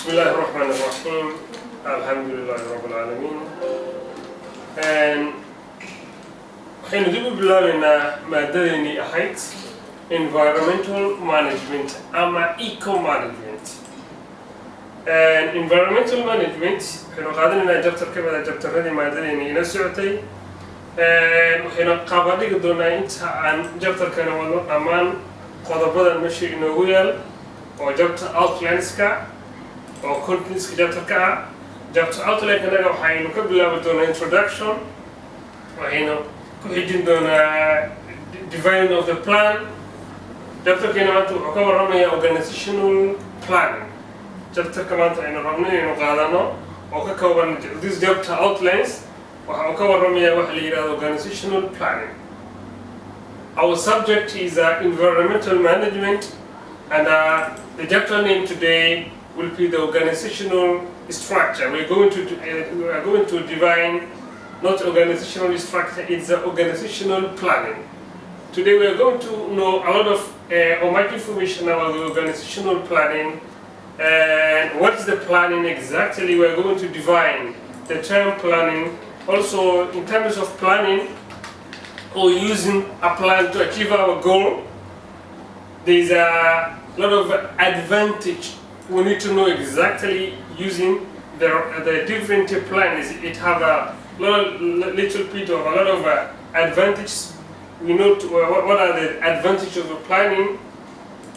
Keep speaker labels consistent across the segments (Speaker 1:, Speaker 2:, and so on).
Speaker 1: بسم الله الرحمن الرحيم الحمد لله رب العالمين waxaynu dib u bilaabaynaa maadadeenii ahayd environmental management ama eco-management. Environmental management waxaynu qaadanaynaa jabtar ka mida jabtaradii maadadeenii ina socotay. Waxaynu qaabadhigi doonaa inta aan jabtarkana wadno dhammaan qodobadan meesha inoogu yaal oo jabta outlineska oo contentska jabtarka ah. Jabta outline-kanaga waxaynu ka bilaabi doonaa introduction, waxaynu ku xijin doonaa defining of the plan. Jabtarkeena maanta wuxuu ka warramayaa organizational planning. Jabtarka maanta aynu rabno inaynu qaadano oo ka kooban this chapter outlines waxa uu ka warramayaa waxa la yidhaahdo organizational planning. Our subject is environmental management, and the chapter name today will be the organizational structure. We are going to define not organizational structure, it's the organizational planning. Today we are going to know a lot of or much information about the organizational planning. And what is the planning exactly? We are going to define the term planning. Also, in terms of planning or using a plan to achieve our goal, there is a lot of advantage. We need to know exactly using the different plans. It have a little bit of a lot of advantages. We know what are the advantages of planning,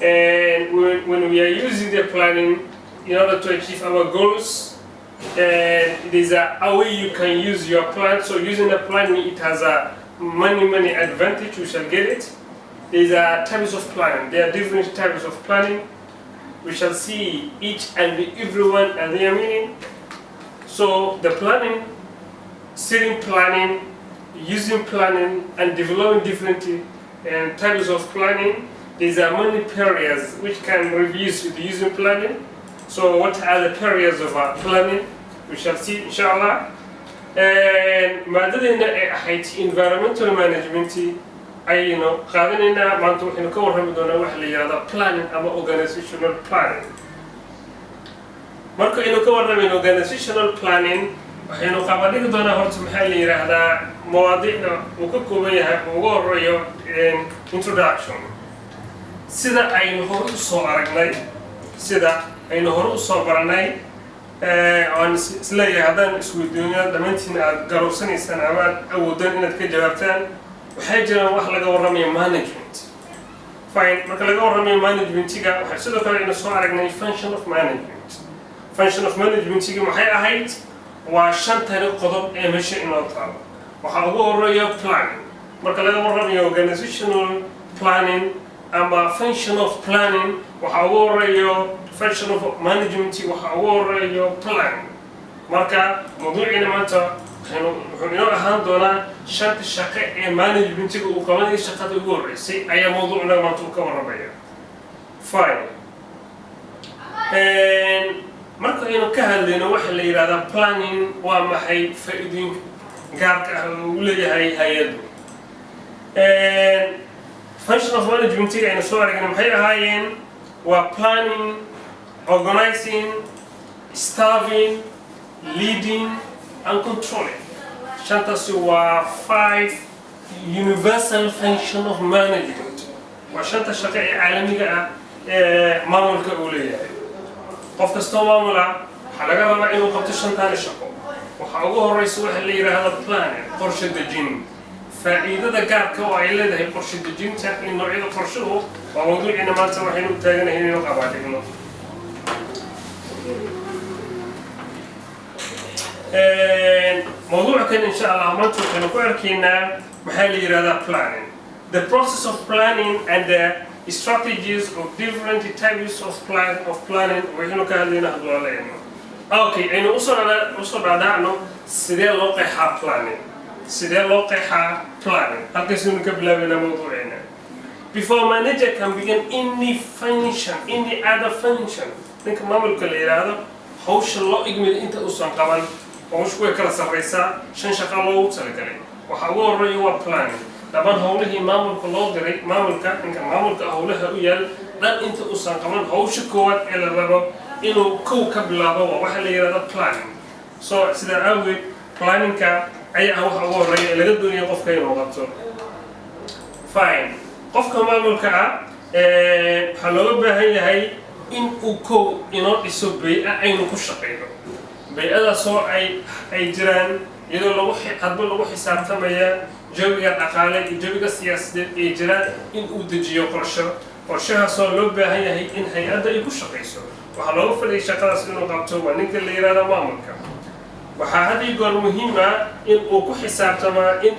Speaker 1: and when we are using the planning in order to achieve our goals, there's a way you can use your plan. So using the planning, it has a many advantages. We shall get it. There's a types of planning. There are different types of planning. We shall see each and every one and their meaning. So the planning, setting planning, using planning, and developing different types of planning. These are many periods which can review with using planning. So what are the periods of planning? We shall see inshallah. And maadadeenna ay ahayd environmental management ayaynu qaadanaynaa maanta waxaynu ka warrami doonaa waxa la yidhahda planning ama organizational planning. Marka aynu ka warramayno organizational planning waxaynu qaabadhigi doonaa horta maxaa la yidhaahdaa mawaadiicda uu ka kooban yahay ugu horeeyo introduction. Sida aynu hore u soo aragnay, sida aynu hore u soo baranay, aan isleeyahay haddaan isweydiinyo dhammaantiin aad garowsanaysaan ama aad awoodaan inaad ka jawaabtaan, waxay jiraan wax laga warramayo management. Fine, marka laga warramayo managementiga waxay sidoo kale aynu soo aragnay function of management. Function of managementiga maxay ahayd? waa shantani qodob ee meesha inoo taalo. Waxaa ugu horeeya planning. Marka laga warramayo organizational planning ama function of planning, waxaa ugu horeeyo function of management, waxaa ugu horeeyo planning. Marka mawduuciina maanta wuxuu inoo ahaan doonaa shanta shaqo ee managementiga uu qabanayo shaqada ugu horeysay ayaa mawduucina maanta uu ka warramaya. Fine. Marka aynu ka hadlayno waxa la yidhahdaa planning waa maxay faa'iidooyinka gaarka ah uu leeyahay hay-addu. Function of management aynu soo aragnay maxay ahaayeen? waa planning, organizing, staffing, leading and controlling. Shantaasi waa 5 universal function of management. waa shanta shaqo ee caalamiga ah ee maamulka uu leeyahay. qof kastoo maamula waxaa laga rabaa inuu qabto shantaani shaqo. waxaa ugu horeysa waxa la yidhaahdo planning, qorshe dejin. faa'iidada gaarka oo ay leedahay qorshe dejinta in noocyada qorshuhu waa mawduuciina maanta waxaynu u taaganahay inaynu qabaadhigno. mawduuckan insha allah maanta waxaynu ku arkaynaa maxaa la yidhahdaa planning. The process of planning and the strategies of different types of planning waxaynu ka hadlaynaa hadwaaleyno. Okay, aynu usoo dhaadhacno sidee loo qeexaa planning. sidee loo qeexaa planning? halkaasaynu ka bilaabaynaa mawduuceena. Before manager can begin any function, any other function, ninka maamulka la yidhaahdo hawsha loo igmida inta uusan qaban hawshu way kala sarreysaa, 5 shaqo loogu talagalay. waxaa ugu horeeya waa planning. dhamaan hawlihii maamulka loo diray, ninka maamulka hawlaha u yaal dhan inta uusan qaban hawsha koowaad ee la rabo inuu kow ka bilaabo waxa la yiraahdo planning so sida awgeed planningka ayaa waxa ugu horeeya ee laga doonayo qofka inuu qabto fine qofka maamulka waxaa looga baahan yahay in uu kow inoo dhiso bay-a aynu ku shaqeyno bay-adaasoo ay jiraan iyadoo hadba lagu xisaabtamaya jawiga dhaqaale iyo jawiga siyaasadeed ee jiraan in uu dejiyo qorshahaasoo loo baahan yahay in hay-adda ay ku shaqeyso waxaa looga fadhiyay shaqadaas inuu qabto waa ninka la yihahdo maamulka waxaa had iyo goor muhiim ah in uu ku xisaabtamaa in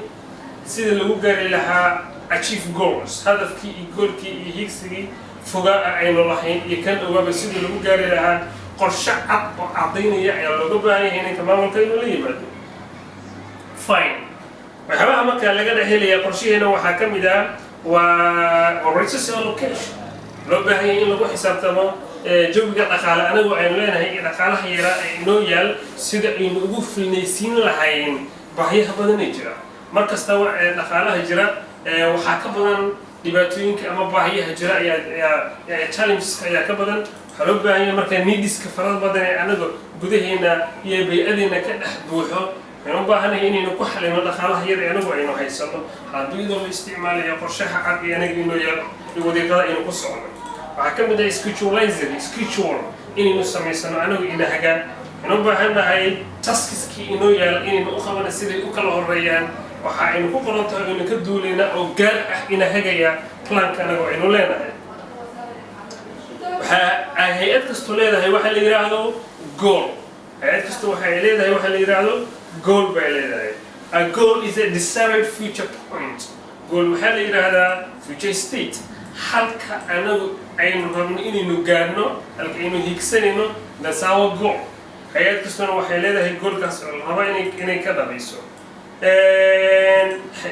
Speaker 1: sida lagu gaari lahaa achieve goals hadafkii iyo goolkii iyo higsigii fogaa aynu lahayn iyo kan ogaaba sidii lagu gaari lahaa qorshe cad oo cadaynaya ayaa looga baahan yahay ninka maamulka inuu la yimaado fine waxyaabaha markaa laga dhex helaya qorshaheena waxaa ka mid ah waa resource allocation loo baahan yahay in lagu xisaabtamo jawiga dhaqaale anagoo aynu leenahay iyo dhaqaalaha yaraa ee inoo yaal sida aynu ugu filnaysiin lahayn baahiyaha badan ee jira mar kasta dhaqaalaha jira waxaa ka badan dhibaatooyinka ama baahiyaha jira ayaa challengeska ayaa ka badan waxaa loo baahan yahay markaa neediska farada badan ee anaga gudaheena iyo bay-adeena ka dhex buuxo waxaynu u baahanahay inaynu ku xalino dhaqaalaha yar ee anagu aynu haysano hadduu iyadoo la isticmaalayo qorshaha cad ee anaga inoo yaal iyo wadiiqada aynu ku socno waxaa ka mid ah schedule inaynu samaysano anagu ina hagaan waxaynu u baahannahay taskiskii inoo yaal inaynu u qabana siday u kala horeeyaan waxa aynu ku qoran tahay aynu ka duulayna oo gaar ah ina hagaya planka anagu aynu leenahay waxaa hay-ad kastoo leedahay waxa la yidhaahdo goal hay-ad kastoo waxay leedahay waxa la yidhaahdo goal bay leedahay a goal is a desired future point goal waxaa la yidhaahdaa future state halka anagu aynu rabno inaynu gaarno halka aynu higsanayno that's our goal hay-ad kastona waxay leedahay goolkaas oo la raba inay ka dhabayso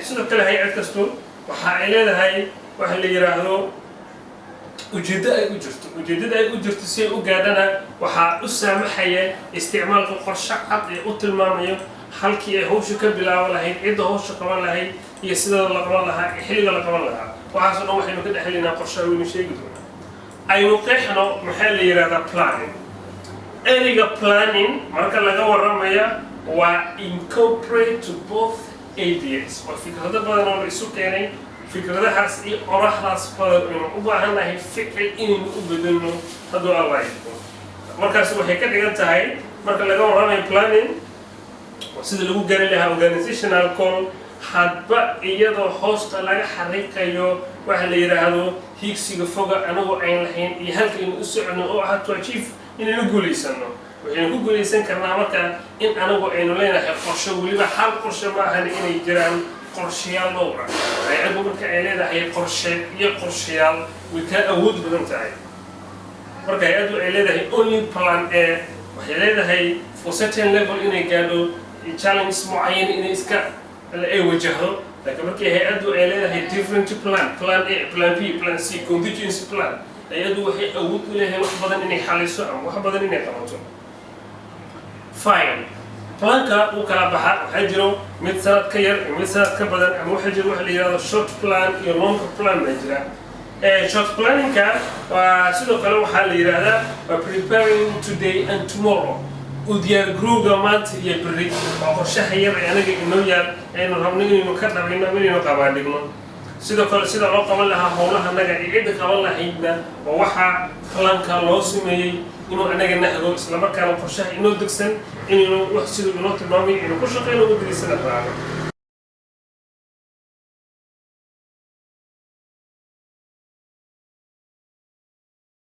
Speaker 1: sidoo kale hay-ad kasto waxa ay leedahay waxa la yiraahdo ujeedada ay u jirto si ay u gaadhana waxaa u saamaxaya isticmaalka qorshe cad ee u tilmaamayo halkii ay hawsha ka bilaaban lahayd cidda hawsha qaban lahayd iyo sidoo la qaban lahaa iyo xilliga la qaban lahaa waxaasoo dhan waxaynu ka dhexelinaa qorshaha waynu sheegi doonaa aynu qeexno maxaa la yihahdaa planning ereyga planning marka laga waramaya waa incorporate to both ideas waa fikrado badan oo la isu keenay fikradahaas iyo oraahdaas badan aynu u baahannahay ficil inaynu u bedelno hadduu alla idmo markaas waxay ka dhigan tahay marka laga warramayo planning sida lagu gaari lahaa organizational call hadba iyadoo hoosta laga xariiqayo waxa la yidhaahdo higsiga foga anagoo ayn lahayn iyo halkaynu u socono oo ah to achieve inaynu guulaysano waxaynu ku guulaysan karnaa marka in anagu aynu leenahay qorshe weliba hal qorshe ma ahan inay jiraan qorshayaal dhowra hay-addu marka ay leedahay qorshe iyo qorshayaal way ka awood badan tahay marka hay-addu ay leedahay only plan waxay leedahay for certain level inay gaadho challenge mucayan inay iska ay wajahdo laakiin markii hay-addu ay leedahay different plan A plan B plan C contingency plan hay-addu waxay awood u leedahay wax badan inay xaliso ama wax badan inay qabato fine planka uu kala baxa waxaa jiro mid sanad ka yar iyo mid sanad ka badan ama waxaa jiro waxa la yidhahdo short plan iyo long plan baa jira short planningka waa sidoo kale waxaa la yidhaahdaa waa preparing today and tomorrow u diyaargarowga maanta iyo berri waa qorshaha yar ee anaga inoo yaal aynu rabno inaynu ka dhabayno ama inaynu qabaadhigno sidoo kale sida loo qaban lahaa howlaha anaga iyo cidda qaban lahaydna waa waxaa planka loo sameeyey inuu anaga nahdo isla markaana qorshaha inoo degsan inaynu wax siduu inoo tilmaamay inuu ku shaqeyno wadadiisana raaco